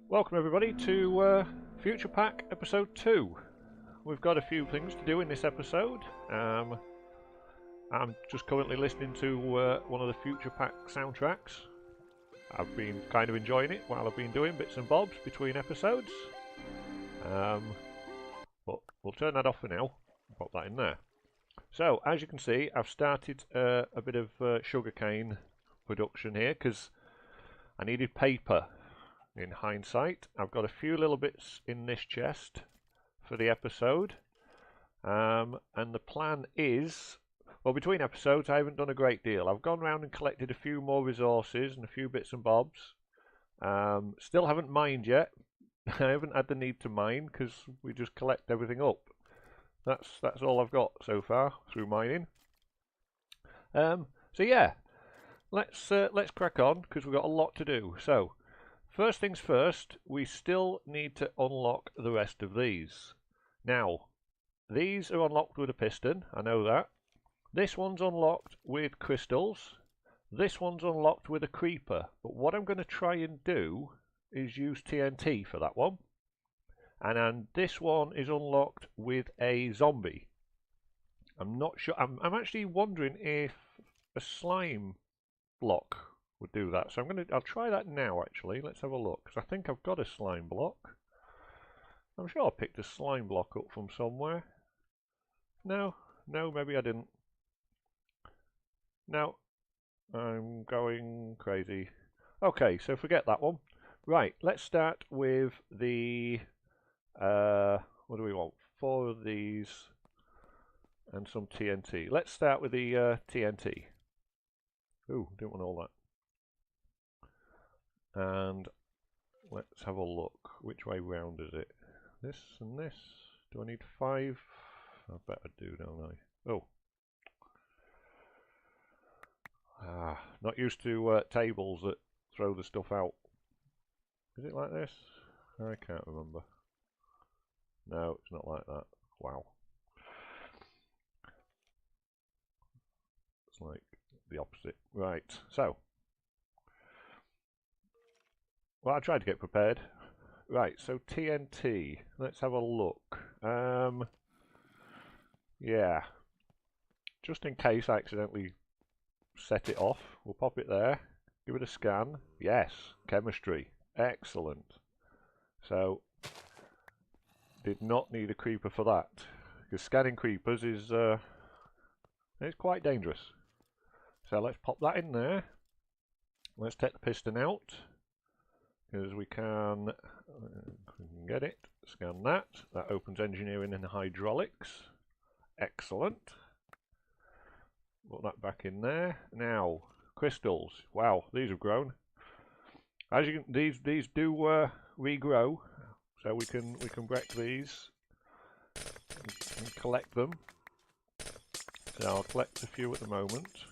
Welcome everybody to FuturePack episode 2. We've got a few things to do in this episode. I'm just currently listening to one of the FuturePack soundtracks. I've been kind of enjoying it while I've been doing bits and bobs between episodes. But we'll turn that off for now. Pop that in there. So, as you can see, I've started a bit of sugarcane production here because I needed paper. In hindsight, I've got a few little bits in this chest for the episode, and the plan is, well, between episodes I haven't done a great deal. I've gone around and collected a few more resources and a few bits and bobs. Still haven't mined yet. I haven't had the need to mine because we just collect everything up. That's all I've got so far through mining. So yeah, let's crack on because we've got a lot to do. So. First things first, we still need to unlock the rest of these. Now, these are unlocked with a piston, I know that. This one's unlocked with crystals. This one's unlocked with a creeper. But what I'm going to try and do is use TNT for that one. And this one is unlocked with a zombie. I'm not sure. I'm actually wondering if a slime block would do that. So I'll try that now actually. Let's have a look. Because I think I've got a slime block. I'm sure I picked a slime block up from somewhere. No, maybe I didn't. No, I'm going crazy. Okay, so forget that one. Right, let's start with the what do we want? 4 of these and some TNT. Let's start with the TNT. Ooh, didn't want all that. And let's have a look. Which way round is it? This and this. Do I need 5? I bet I do, don't I? Oh. Not used to tables that throw the stuff out. Is it like this? I can't remember. No, it's not like that. Wow. It's like the opposite. Right, so. Well, I tried to get prepared. Right, so TNT. Let's have a look. Yeah. Just in case I accidentally set it off, we'll pop it there. Give it a scan. Yes, chemistry. Excellent. So, did not need a creeper for that. Because scanning creepers is it's quite dangerous. So let's pop that in there. Let's take the piston out. Because we can get it, scan that. That opens engineering and hydraulics. Excellent. Put that back in there. Now, crystals. Wow, these have grown. As you can, these do regrow, so we can break these and collect them. So I'll collect a few at the moment,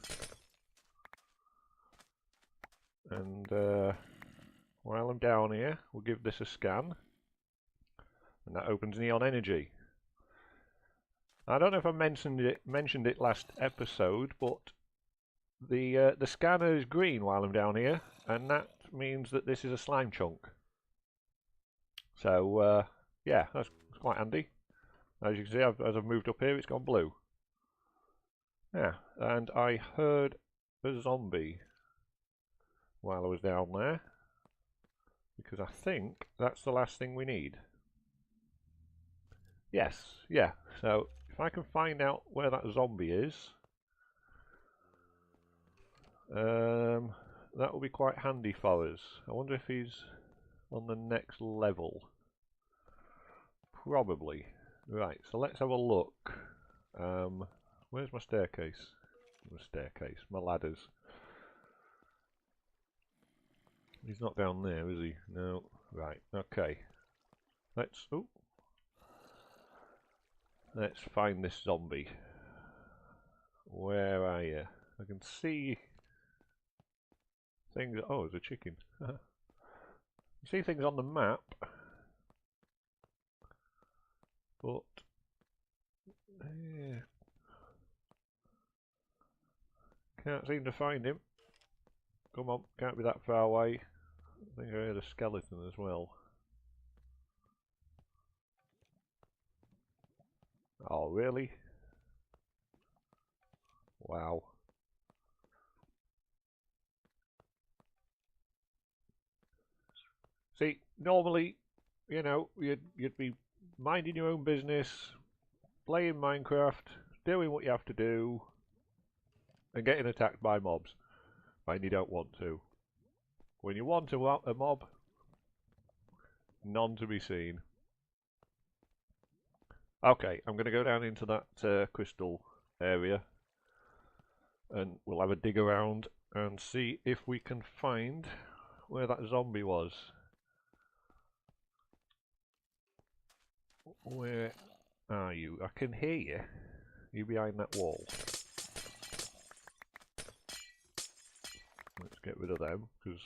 and. While I'm down here, we'll give this a scan, and that opens neon energy. I don't know if I mentioned it last episode, but the scanner is green while I'm down here, and that means that this is a slime chunk. So yeah, that's quite handy. As you can see, as I've moved up here, it's gone blue. Yeah, and I heard a zombie while I was down there. Because I think that's the last thing we need. Yes, yeah. So if I can find out where that zombie is, that will be quite handy for us. I wonder if he's on the next level. Probably. Right, so let's have a look. Where's my staircase? My ladders. He's not down there, is he? No. Right, okay. Let's find this zombie. Where are you? I can see things. Oh, there's a chicken. You see things on the map, but can't seem to find him. Come on, can't be that far away. I think I heard a skeleton as well. Oh, really? Wow. See, normally, you know, you'd be minding your own business, playing Minecraft, doing what you have to do, and getting attacked by mobs when you don't want to. When you want a mob, none to be seen. Okay, I'm going to go down into that crystal area and we'll have a dig around and see if we can find where that zombie was. Where are you? I can hear you. You behind that wall. Let's get rid of them because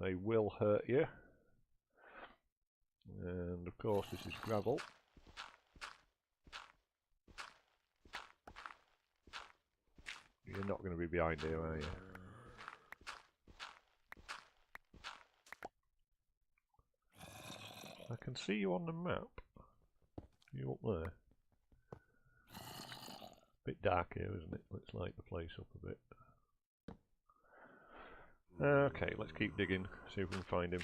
they will hurt you. And of course this is gravel. You're not going to be behind here, are you? I can see you on the map. You up there? Bit dark here, isn't it? Let's light the place up a bit. Okay, let's keep digging, see if we can find him.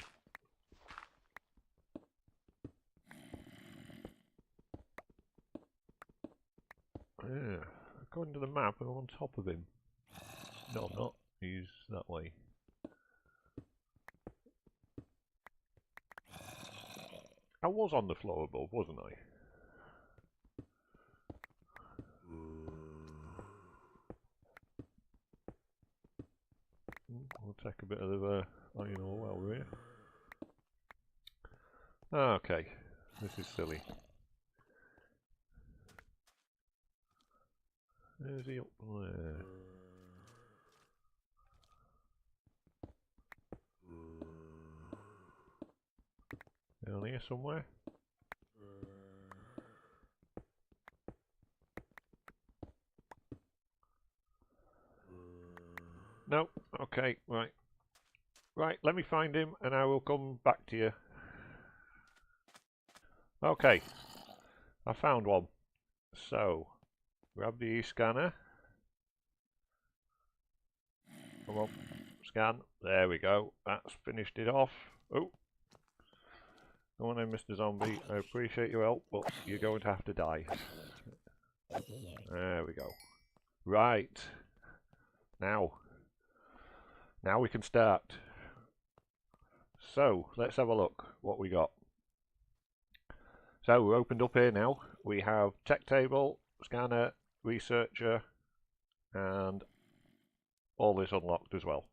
Yeah, according to the map, I'm on top of him. No, I'm not. He's that way. I was on the floor above, wasn't I? We'll take a bit of iron ore while we're here. Okay, this is silly. Where's he up there? Down here somewhere? No, okay, right. Right, let me find him and I will come back to you. Okay, I found one. So, grab the E-scanner. Come on, scan. There we go. That's finished it off. Oh, go on then, Mr. Zombie. I appreciate your help, but you're going to have to die. There we go. Right. Now we can start. So, let's have a look what we got. So, we're opened up here now. We have tech table, scanner, researcher, and all this unlocked as well.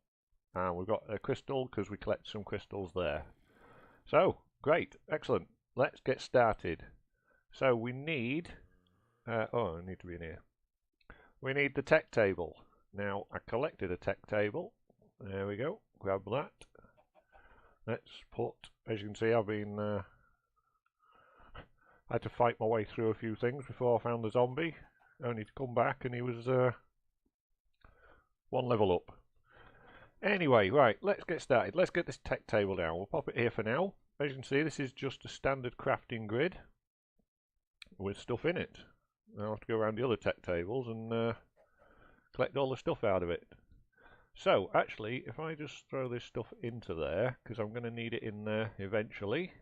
And we've got a crystal because we collect some crystals there. So, great, excellent. Let's get started. So, we need... I need to be in here. We need the tech table. Now, I collected a tech table. There we go. Grab that. Let's put, as you can see, I've been I had to fight my way through a few things before I found the zombie. Only to come back and he was one level up. Anyway, right, let's get started. Let's get this tech table down. We'll pop it here for now. As you can see, this is just a standard crafting grid with stuff in it. I'll have to go around the other tech tables and collect all the stuff out of it. So, actually, if I just throw this stuff into there, because I'm going to need it in there eventually.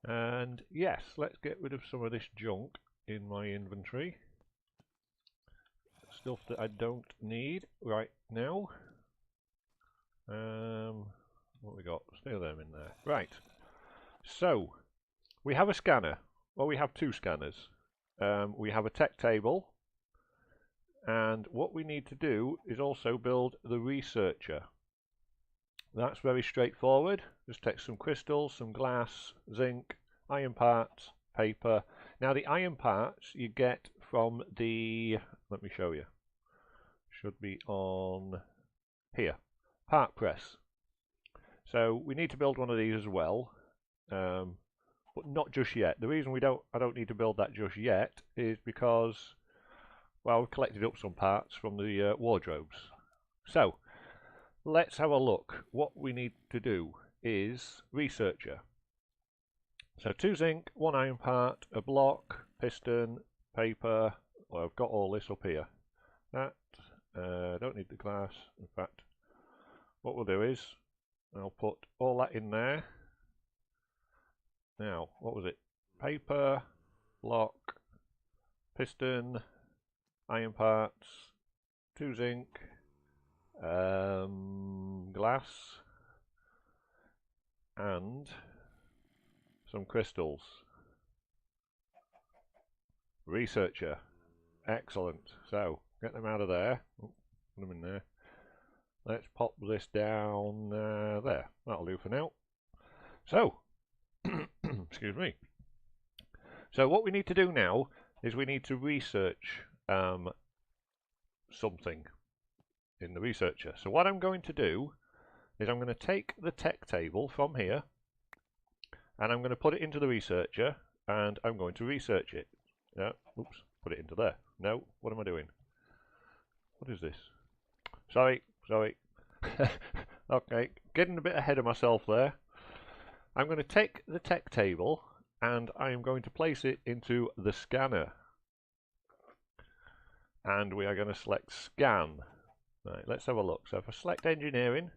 And yes, let's get rid of some of this junk in my inventory. Stuff that I don't need right now. What we got? Still them in there. Right. So, we have a scanner. Well, we have two scanners. We have a tech table. And what we need to do is also build the researcher. That's very straightforward. Just take some crystals, some glass, zinc, iron parts, paper. Now the iron parts you get from the, let me show you, should be on here, part press. So we need to build one of these as well, but not just yet. The reason I don't need to build that just yet is because, well, we've collected up some parts from the wardrobes. So, let's have a look. What we need to do is researcher. So 2 zinc, 1 iron part, a block, piston, paper. Well, I've got all this up here. That, don't need the glass. In fact, what we'll do is, I'll put all that in there. Now, what was it? Paper, block, piston, iron parts, 2 zinc, glass, and some crystals. Researcher. Excellent. So, get them out of there. Oh, put them in there. Let's pop this down there. That'll do for now. So, excuse me. So what we need to do now is we need to research something in the researcher. So what I'm going to do is I'm going to take the tech table from here and I'm going to put it into the researcher and I'm going to research it. Yeah, oops, put it into there. No, what am I doing? What is this? Sorry. Okay, getting a bit ahead of myself there. I'm going to take the tech table and I am going to place it into the scanner. And we are going to select scan. Right, let's have a look. So if I select engineering,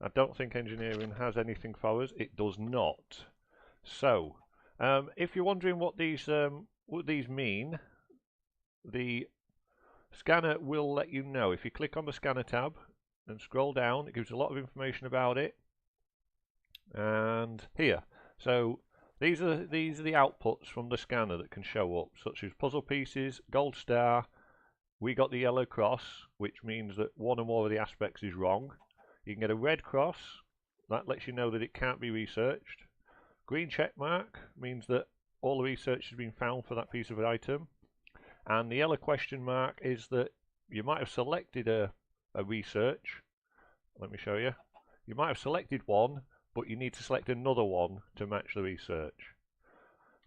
I don't think engineering has anything for us. It does not. So, if you're wondering what these mean, the scanner will let you know. If you click on the scanner tab and scroll down, it gives a lot of information about it. And here, so these are the outputs from the scanner that can show up, such as puzzle pieces, gold star. We got the yellow cross, which means that one or more of the aspects is wrong. You can get a red cross, that lets you know that it can't be researched. Green check mark means that all the research has been found for that piece of item. And the yellow question mark is that you might have selected a research. Let me show you. You might have selected one, but you need to select another one to match the research.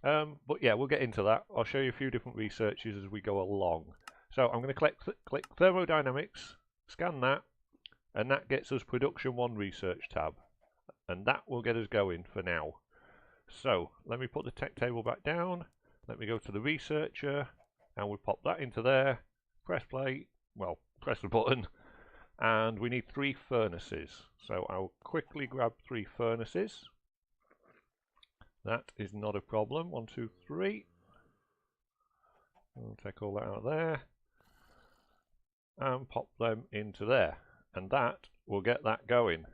But yeah, we'll get into that. I'll show you a few different researches as we go along. So I'm going to click thermodynamics, scan that, and that gets us production 1 research tab. And that will get us going for now. So let me put the tech table back down. Let me go to the researcher, and we pop that into there. Press play. Well, press the button. And we need 3 furnaces. So I'll quickly grab 3 furnaces. That is not a problem. 1, 2, 3. I'll take all that out of there. And pop them into there. And that will get that going.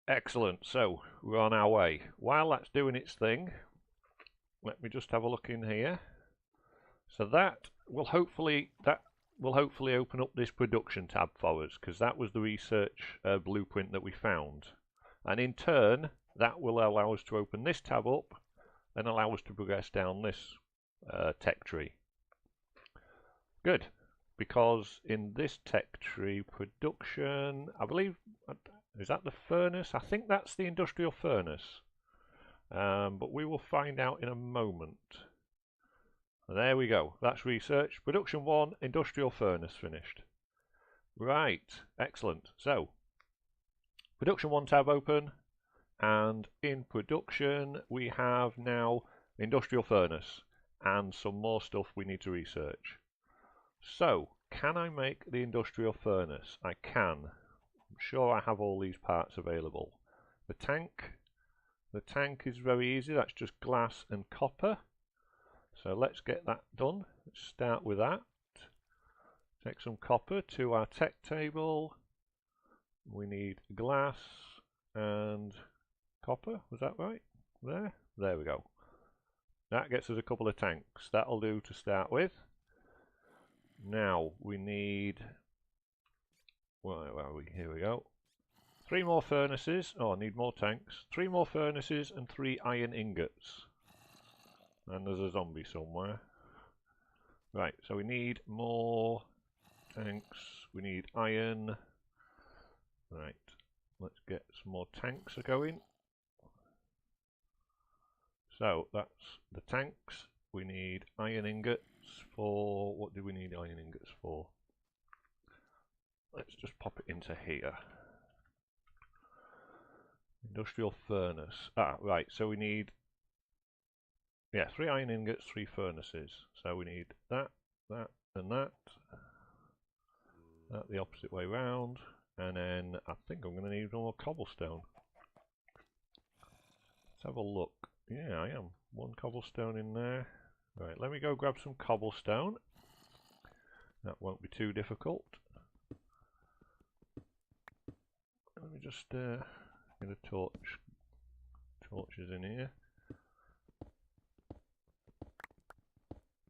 Excellent. So we're on our way. While that's doing its thing, let me just have a look in here. So that will hopefully open up this production tab for us, because that was the research blueprint that we found. And in turn, that will allow us to open this tab up and allow us to progress down this tech tree. Good, because in this tech tree production, I believe, is that the furnace? I think that's the industrial furnace. But we will find out in a moment. There we go. That's research. Production 1, industrial furnace finished. Right, excellent. So, production 1 tab open, and in production we have now industrial furnace and some more stuff we need to research. So, can I make the industrial furnace? I can. I'm sure I have all these parts available. The tank is very easy. That's just glass and copper. So let's get that done. Let's start with that. Take some copper to our tech table. We need glass and copper. Was that right? There we go. That gets us a couple of tanks. That'll do to start with. Now we need, where are we? Here we go. 3 more furnaces. Oh, I need more tanks. 3 more furnaces and 3 iron ingots. And there's a zombie somewhere. Right, so we need more tanks. We need iron. Right, let's get some more tanks going. So that's the tanks. We need iron ingots for, what do we need iron ingots for? Let's just pop it into here. Industrial furnace. Ah, right, so we need, yeah, 3 iron ingots, 3 furnaces. So we need that, that, and that. That the opposite way round. And then I think I'm going to need more cobblestone. Let's have a look. Yeah, I am. 1 cobblestone in there. Right, let me go grab some cobblestone. That won't be too difficult. Let me just get a torch. Torches in here.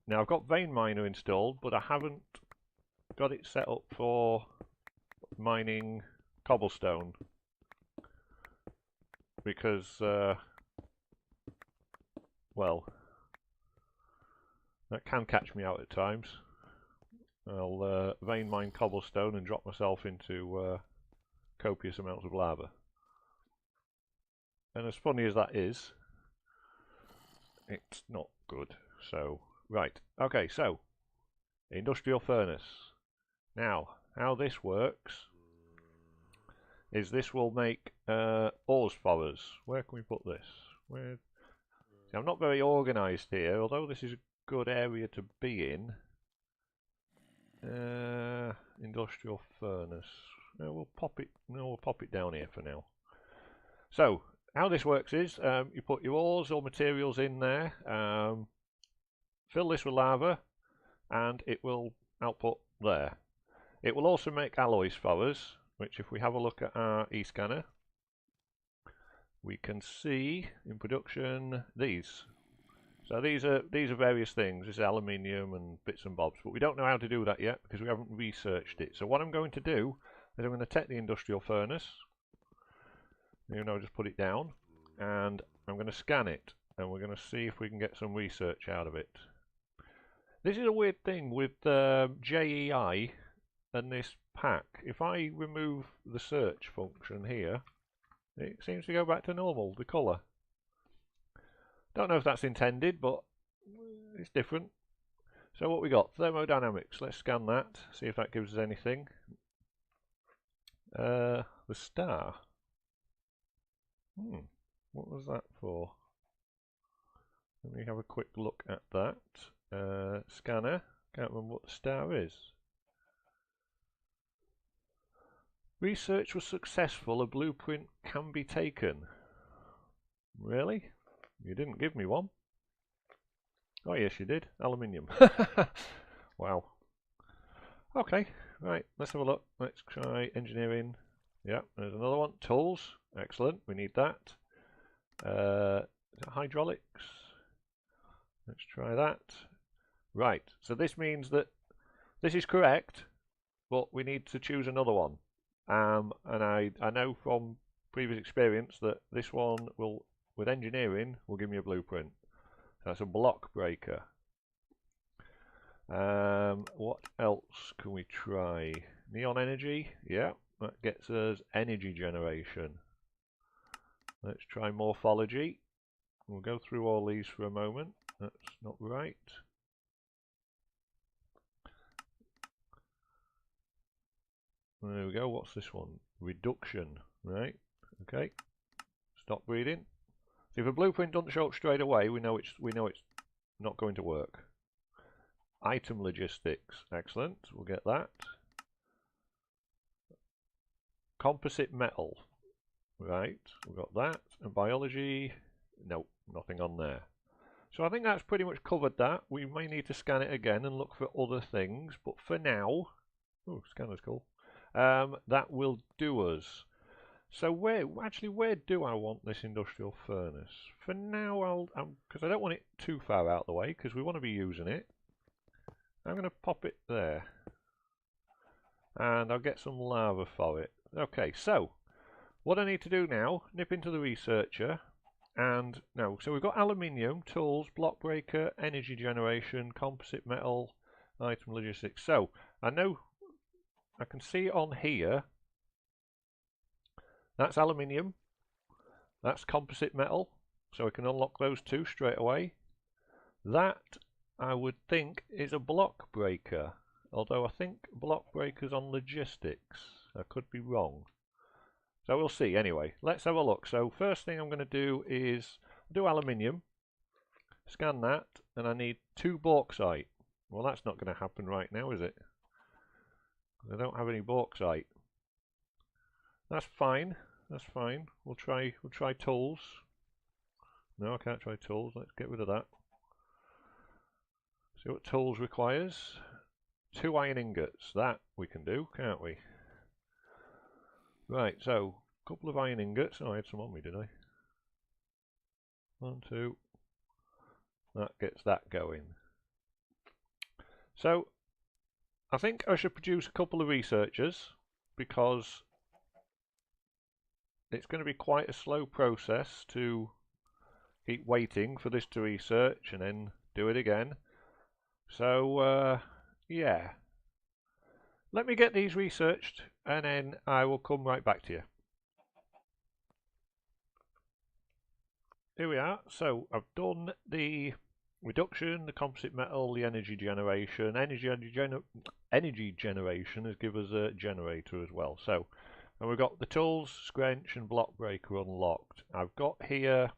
Now I've got vein miner installed, but I haven't got it set up for mining cobblestone because, well, that can catch me out at times. I'll vein mine cobblestone and drop myself into copious amounts of lava. And as funny as that is, it's not good. So, right, okay, so industrial furnace. Now, how this works is this will make ores for us. Where can we put this? Where? See, I'm not very organised here, although this is a good area to be in. Industrial furnace. No, we'll pop it. No, we'll pop it down here for now. So, how this works is you put your ores or materials in there, fill this with lava, and it will output there. It will also make alloys for us, which if we have a look at our e-scanner, we can see in production these. So these are various things. This is aluminium and bits and bobs, but we don't know how to do that yet because we haven't researched it. So what I'm going to do is I'm going to take the industrial furnace, just put it down, and I'm going to scan it, and we're going to see if we can get some research out of it. This is a weird thing with JEI and this pack. If I remove the search function here, it seems to go back to normal, the colour. Don't know if that's intended, but it's different. So what we got? Thermodynamics. Let's scan that, see if that gives us anything. The star. What was that for? Let me have a quick look at that. Scanner. Can't remember what the star is. Research was successful. A blueprint can be taken. Really? You didn't give me one. Oh yes, you did. Aluminium. Wow. Okay, right. Let's have a look. Let's try engineering. Yeah, there's another one. Tools. Excellent. We need that. Is it hydraulics? Let's try that. Right. So this means that this is correct, but we need to choose another one. And I know from previous experience that this one will, with engineering, will give me a blueprint. So that's a block breaker. What else can we try? Neon energy. Yeah, that gets us energy generation. Let's try morphology. We'll go through all these for a moment. That's not right. There we go. What's this one? Reduction. Right. Okay. Stop breeding. So if a blueprint doesn't show up straight away, we know it's not going to work. Item logistics. Excellent. We'll get that. Composite metal. Right. We've got that. And biology. Nope. Nothing on there. So I think that's pretty much covered that. We may need to scan it again and look for other things. But for now... Oh, scanner's cool. That will do us. So where do I want this industrial furnace? For now, because I don't want it too far out of the way, because we want to be using it. I'm going to pop it there, and I'll get some lava for it. Okay, so what I need to do now, nip into the researcher, and no. So we've got aluminium, tools, block breaker, energy generation, composite metal, item logistics. So I know. I can see on here, that's aluminium, that's composite metal, so I can unlock those two straight away. That, I would think, is a block breaker, although I think block breaker's on logistics. I could be wrong. So we'll see anyway. Let's have a look. So first thing I'm going to do is do aluminium, scan that, and I need 2 bauxite. Well, that's not going to happen right now, is it? I don't have any bauxite. That's fine. That's fine. We'll try tools. No, I can't try tools. Let's get rid of that. See what tools requires. 2 iron ingots. That we can do, can't we? Right, so a couple of iron ingots. Oh, I had some on me, did I? 1, 2. That gets that going. So I think I should produce a couple of researchers because it's going to be quite a slow process to keep waiting for this to research and then do it again. So yeah, let me get these researched and then I will come right back to you. Here we are. So I've done the reduction, the composite metal, the energy generation. Energy generation has given us a generator as well. So, and we've got the tools, scrench and block breaker unlocked. I've got here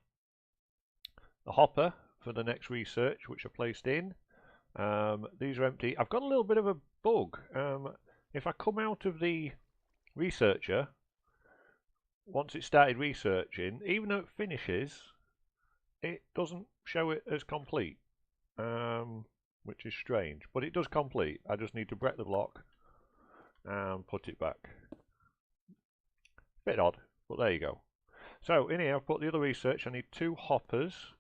the hopper for the next research, which I placed in. These are empty. I've got a little bit of a bug. If I come out of the researcher, once it started researching, even though it finishes, it doesn't show it as complete, which is strange, but it does complete. I just need to break the block and put it back. Bit odd, but there you go. So in here I've put the other research. I need 2 hoppers,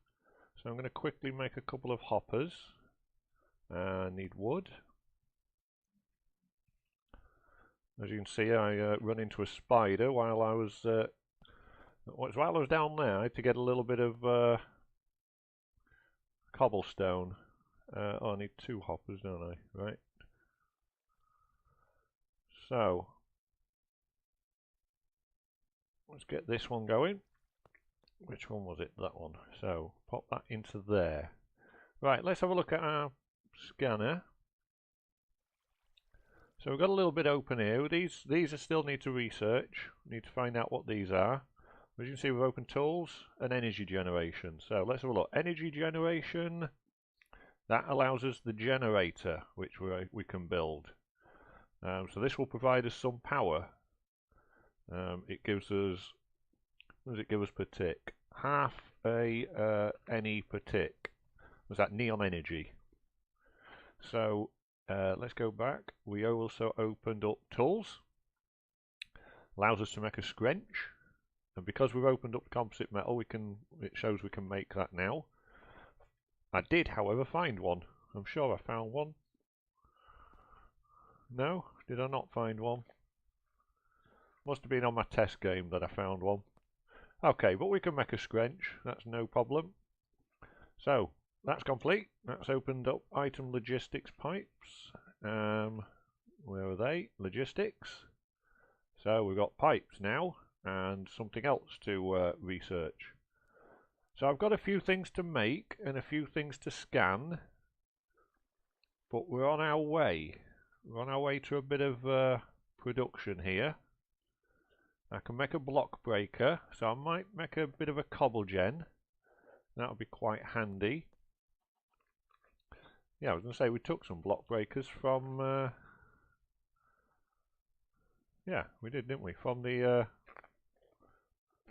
so I'm going to quickly make a couple of hoppers. I need wood. As you can see, I run into a spider while I was down there. I had to get a little bit of cobblestone. Oh, I need 2 hoppers, don't I? Right. So let's get this one going. Which one was it? That one. So pop that into there. Right, let's have a look at our scanner. So we've got a little bit open here. These I still need to research. Need to find out what these are. As you can see, we've opened tools and energy generation. So let's have a look. Energy generation. That allows us the generator, which we can build. So this will provide us some power. It gives us, what does it give us per tick? Half a NE per tick. Was that neon energy? So let's go back. We also opened up tools. Allows us to make a scrench. And because we've opened up composite metal, it shows we can make that now. I did, however, find one. I'm sure I found one. No? Did I not find one? Must have been on my test game that I found one. Okay, but we can make a scrench. That's no problem. So, that's complete. That's opened up item logistics pipes. Where are they? Logistics. So, we've got pipes now and something else to research. So I've got a few things to make and a few things to scan, but we're on our way. We're on our way to a bit of production here. I can make a block breaker, so I might make a bit of a cobble gen. That would be quite handy. Yeah, I was going to say we took some block breakers from... yeah, we did, didn't we? From the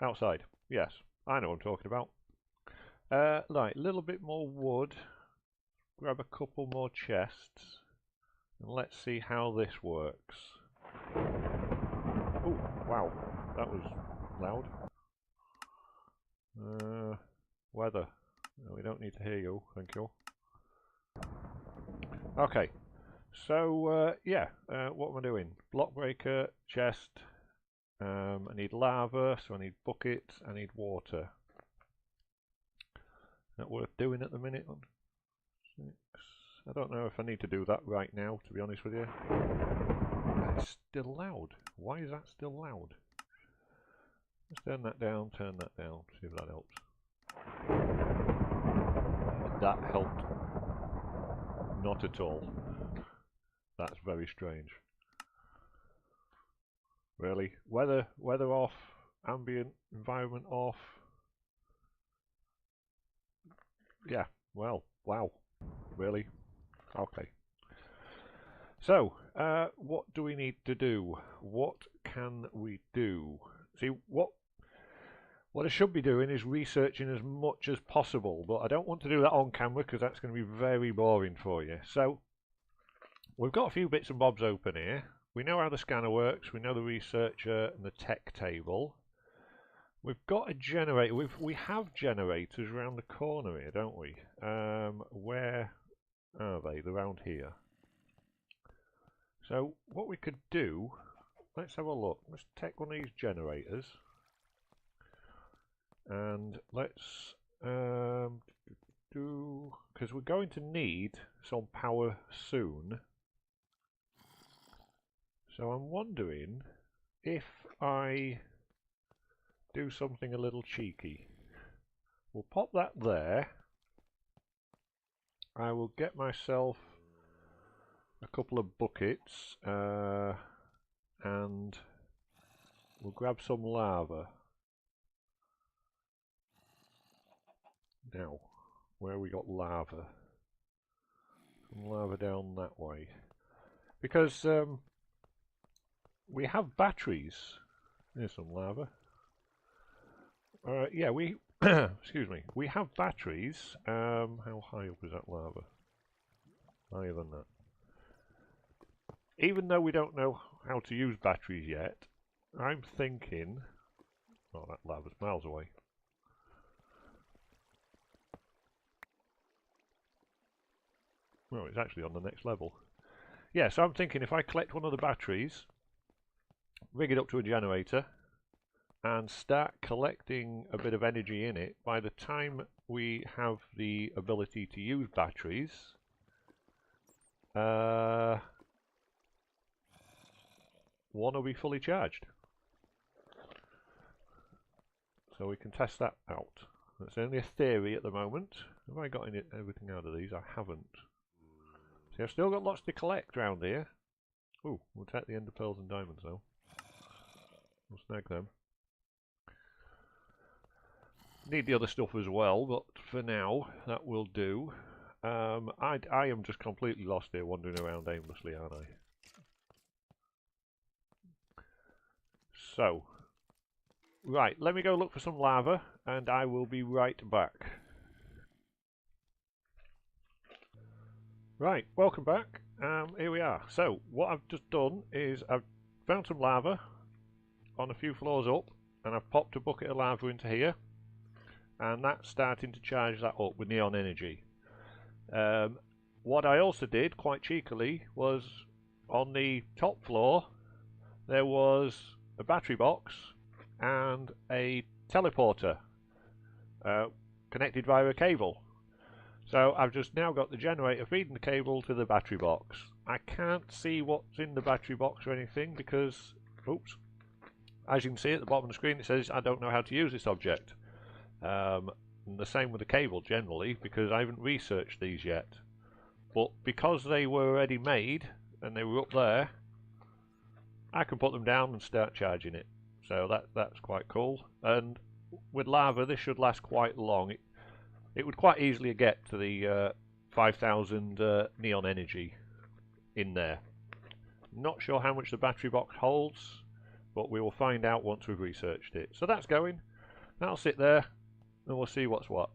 outside. Yes, I know what I'm talking about. Right, a little bit more wood. Grab a couple more chests. And let's see how this works. Oh, wow. That was loud. Weather. No, we don't need to hear you, thank you. Okay. So, yeah, what am I doing? Block breaker, chest. I need lava, so I need buckets, I need water. Not worth doing at the minute. 6. I don't know if I need to do that right now, to be honest with you. It's still loud. Why is that still loud? Let's turn that down, see if that helps. That helped. Not at all. That's very strange. Really? Weather off, ambient environment off. Yeah, well, wow. Really? Okay. So, what do we need to do? What can we do? See, what I should be doing is researching as much as possible, but I don't want to do that on camera because that's going to be very boring for you. So, we've got a few bits and bobs open here. We know how the scanner works, we know the researcher and the tech table. We've got a generator. We have generators around the corner here, don't we? Where are they? They're around here. So what we could do, let's have a look. Let's take one of these generators and let's do, because we're going to need some power soon. So I'm wondering if I do something a little cheeky. We'll pop that there. I will get myself a couple of buckets and we'll grab some lava. Now, where we got lava? Some lava down that way. Because we have batteries. There's some lava. Yeah, we excuse me. We have batteries. How high up is that lava? Higher than that. Even though we don't know how to use batteries yet, I'm thinking... Oh, that lava's miles away. Well, it's actually on the next level. Yeah, so I'm thinking if I collect one of the batteries, rig it up to a generator, and start collecting a bit of energy in it, by the time we have the ability to use batteries, one will be fully charged. So we can test that out. That's only a theory at the moment. Have I got everything out of these? I haven't. See, I've still got lots to collect around here. Ooh, we'll take the ender pearls and diamonds though. We'll snag them. Need the other stuff as well, but for now, that will do. I am just completely lost here, wandering around aimlessly, aren't I? So, right, let me go look for some lava, and I will be right back. Right, welcome back. Here we are. So, what I've just done is I've found some lava on a few floors up, and I've popped a bucket of lava into here, and that's starting to charge that up with neon energy. What I also did, quite cheekily, was on the top floor there was a battery box and a teleporter connected via a cable. So I've just now got the generator feeding the cable to the battery box. I can't see what's in the battery box or anything because, oops, as you can see at the bottom of the screen it says I don't know how to use this object. And the same with the cable generally, because I haven't researched these yet. But because they were already made and they were up there, I can put them down and start charging it. So that's quite cool. And with lava this should last quite long. It would quite easily get to the 5,000 neon energy in there. Not sure how much the battery box holds, but we will find out once we've researched it. So that's going. That'll sit there and we'll see what's what.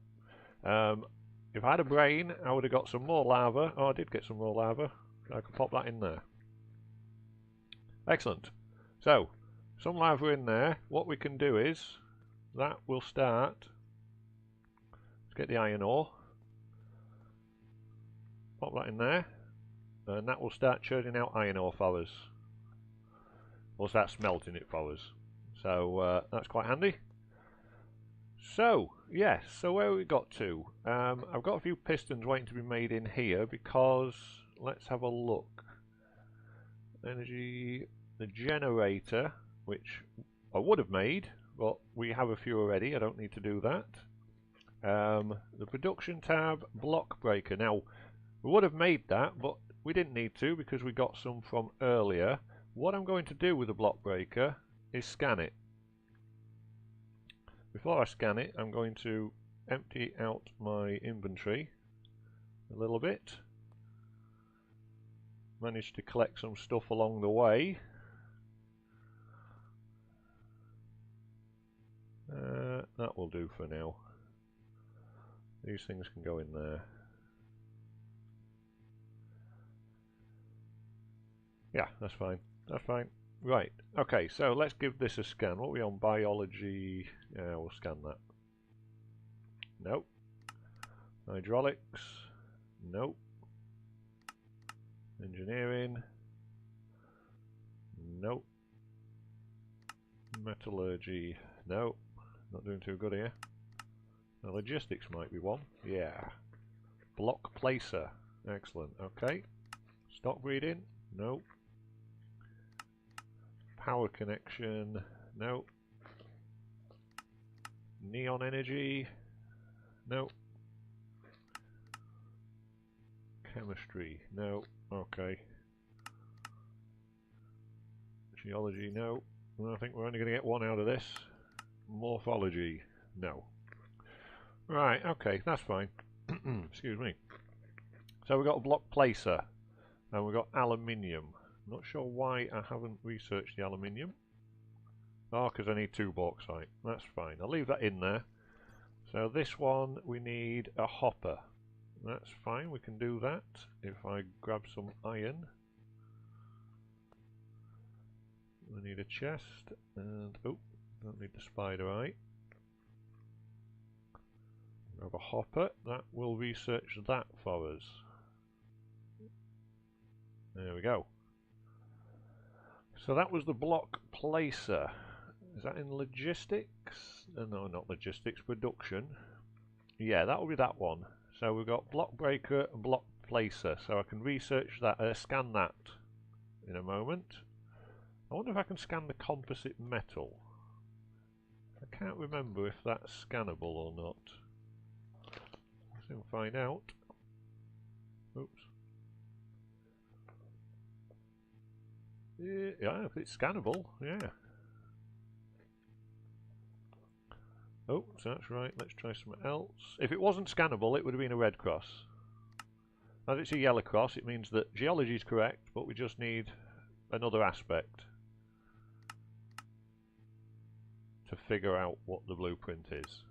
If I had a brain, I would have got some more lava. Oh, I did get some more lava. I can pop that in there. Excellent. So, some lava in there. What we can do is, that will start. Let's get the iron ore. Pop that in there. And that will start churning out iron ore for us. We'll start smelting it for us. So, that's quite handy. So, yes, so where we got to? I've got a few pistons waiting to be made in here because, let's have a look. Energy, the generator, which I would have made, but we have a few already, I don't need to do that. The production tab, block breaker. Now, we would have made that, but we didn't need to because we got some from earlier. What I'm going to do with the block breaker is scan it. Before I scan it, I'm going to empty out my inventory a little bit. Managed to collect some stuff along the way. That will do for now. These things can go in there. Yeah, that's fine. That's fine. Right, okay, so let's give this a scan. What are we on? Biology? Yeah, we'll scan that. Nope. Hydraulics? Nope. Engineering? Nope. Metallurgy? Nope. Not doing too good here. Now, logistics might be one. Yeah. Block placer. Excellent. Okay. Stock breeding? Nope. Power connection? Nope. Neon energy? Nope. Chemistry? No. Okay. Geology? No. I think we're only going to get one out of this. Morphology? No. Right, okay, that's fine. Excuse me. So we've got a block placer and we've got aluminium. Not sure why I haven't researched the aluminium. Oh, because I need 2 bauxite. That's fine. I'll leave that in there. So this one we need a hopper. That's fine, we can do that. If I grab some iron. I need a chest and oh, don't need the spider eye. Grab a hopper, that will research that for us. There we go. So that was the block placer. Is that in logistics? No, not logistics, production. Yeah, that will be that one. So we've got block breaker and block placer. So I can research that, scan that in a moment. I wonder if I can scan the composite metal. I can't remember if that's scannable or not. Let's soon find out. Oops. Yeah, if it's scannable, yeah. Oh, so that's right. Let's try something else. If it wasn't scannable, it would have been a red cross. As it's a yellow cross, it means that geology is correct, but we just need another aspect to figure out what the blueprint is.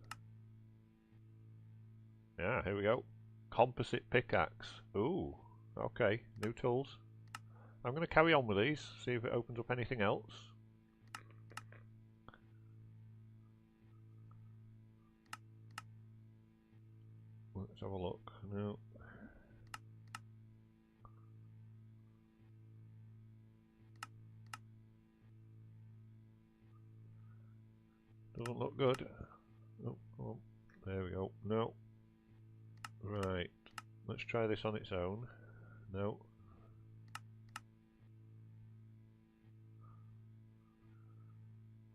Yeah, here we go. Composite pickaxe. Ooh, okay, new tools. I'm going to carry on with these, see if it opens up anything else. Let's have a look. No. Doesn't look good. Oh, oh, there we go. No. Right. Let's try this on its own. No.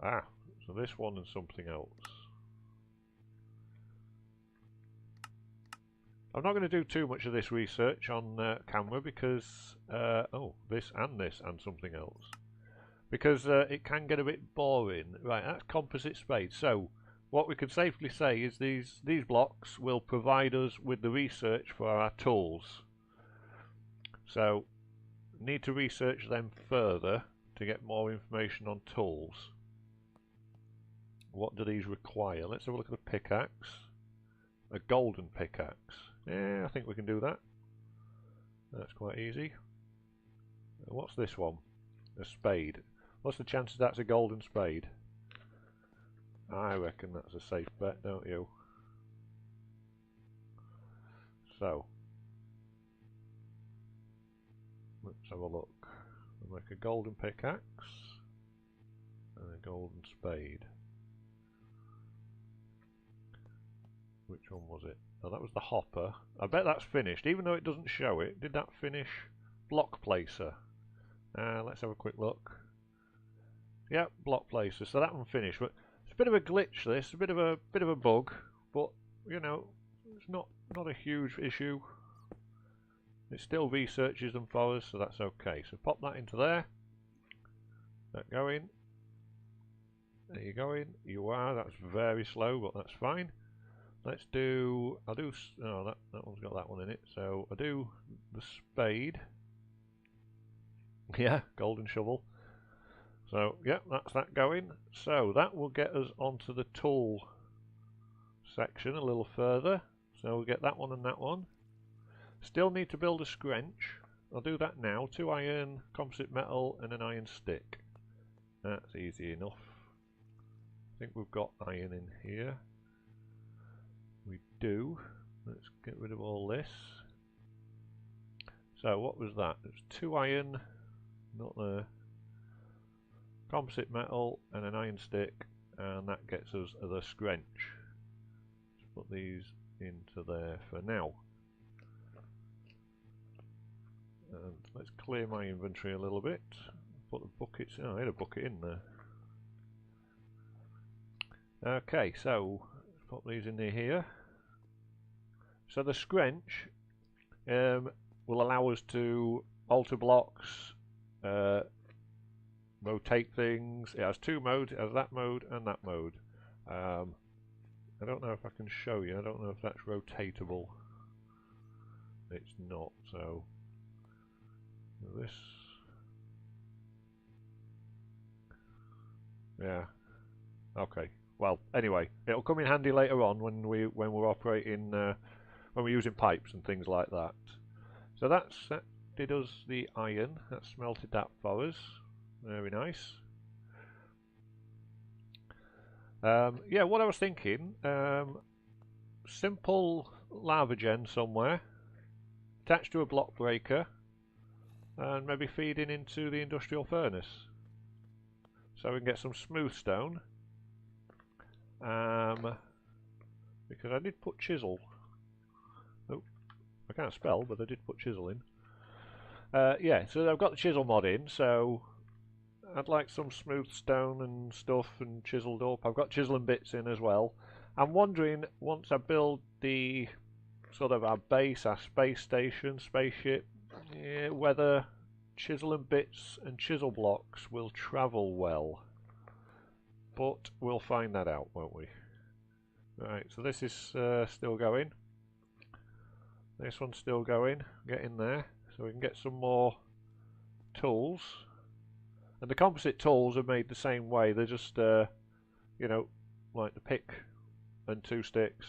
Ah, so this one and something else. I'm not going to do too much of this research on camera because, oh, this and something else. Because it can get a bit boring. Right, that's composite spade. So, what we could safely say is these blocks will provide us with the research for our tools. So, need to research them further to get more information on tools. What do these require? Let's have a look at a pickaxe. A golden pickaxe. Yeah, I think we can do that. That's quite easy. What's this one? A spade. What's the chances that's a golden spade? I reckon that's a safe bet, don't you? So, let's have a look. We'll make a golden pickaxe and a golden spade. Which one was it? Oh, that was the hopper. I bet that's finished, even though it doesn't show it. Did that finish? Block placer. Let's have a quick look. Yep, block placer. So that one finished. But it's a bit of a glitch. This, a bit of a bug. But you know, it's not a huge issue. It still researches them for us, so that's okay. So pop that into there. That going. There you going. You are. That's very slow, but that's fine. Let's do. I'll do. Oh, that one's got that one in it. So I do the spade. Yeah, golden shovel. So yeah, that's that going. So that will get us onto the tool section a little further. So we'll get that one and that one. Still need to build a scrench. I'll do that now. 2 iron, composite metal, and an iron stick. That's easy enough. I think we've got iron in here. We do. Let's get rid of all this. So what was that? It was 2 iron, not there. Composite metal and an iron stick, and that gets us the scrench. Let's put these into there for now. And let's clear my inventory a little bit. Put the buckets. Oh, I had a bucket in there. Okay, so let's put these in here. So the scrench will allow us to alter blocks, rotate things. It has 2 modes. It has that mode and that mode. I don't know if I can show you. I don't know if that's rotatable. It's not. So this. Yeah. Okay. Well, anyway, it'll come in handy later on when we're operating when we're using pipes and things like that. So that did us the iron. That smelted that for us. Very nice. Yeah, what I was thinking, simple lava gen somewhere, attached to a block breaker, and maybe feeding into the industrial furnace. So we can get some smooth stone. Because I did put chisel. Oh, I can't spell, but I did put chisel in. Yeah, so I've got the chisel mod in, so I'd like some smooth stone and stuff and chiseled up. I've got chiseling bits in as well. I'm wondering, once I build the sort of our base, our space station, spaceship, whether chiseling bits and chisel blocks will travel well. But we'll find that out, won't we? Right, so this is still going. This one's still going. Get in there. So we can get some more tools. And the composite tools are made the same way. They're just, you know, like the pick and 2 sticks.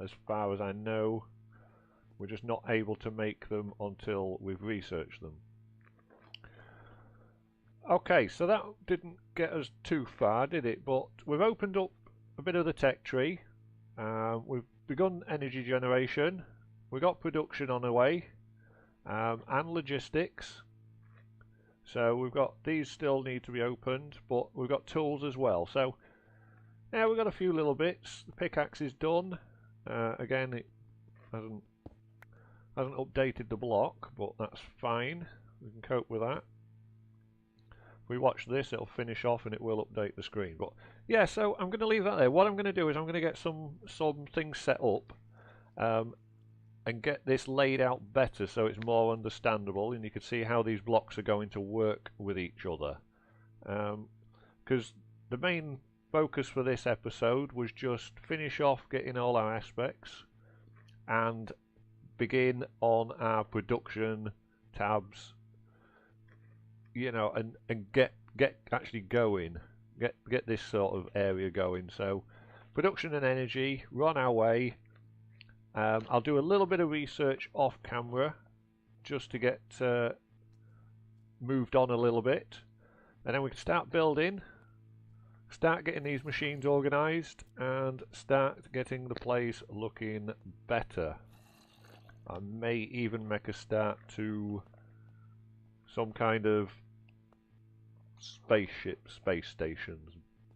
As far as I know, we're just not able to make them until we've researched them. Okay, so that didn't get us too far, did it? But we've opened up a bit of the tech tree. We've begun energy generation. We've got production on the way, and logistics. So we've got these still need to be opened, but we've got tools as well. So yeah, we've got a few little bits. The pickaxe is done. Again, it hasn't updated the block, but that's fine. We can cope with that. We watch this, it'll finish off and it will update the screen. But yeah, so I'm going to leave that there. What I'm going to do is I'm going to get some things set up and get this laid out better so it's more understandable and you can see how these blocks are going to work with each other. Because the main focus for this episode was just finish off getting all our aspects and begin on our production tabs, you know, and get actually going, get this sort of area going. So production and energy, we're on our way. I'll do a little bit of research off camera just to get moved on a little bit, and then we can start building, start getting these machines organized, and start getting the place looking better. I may even make a start to some kind of spaceship, space stations,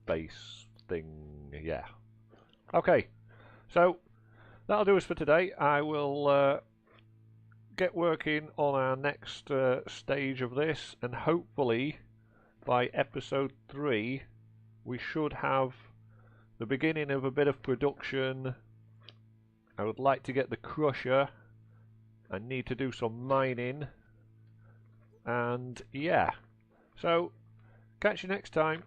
base thing, yeah. Okay, so that'll do us for today. I will get working on our next stage of this, and hopefully by episode 3 we should have the beginning of a bit of production. I would like to get the crusher. I need to do some mining, and yeah, so Catch you next time.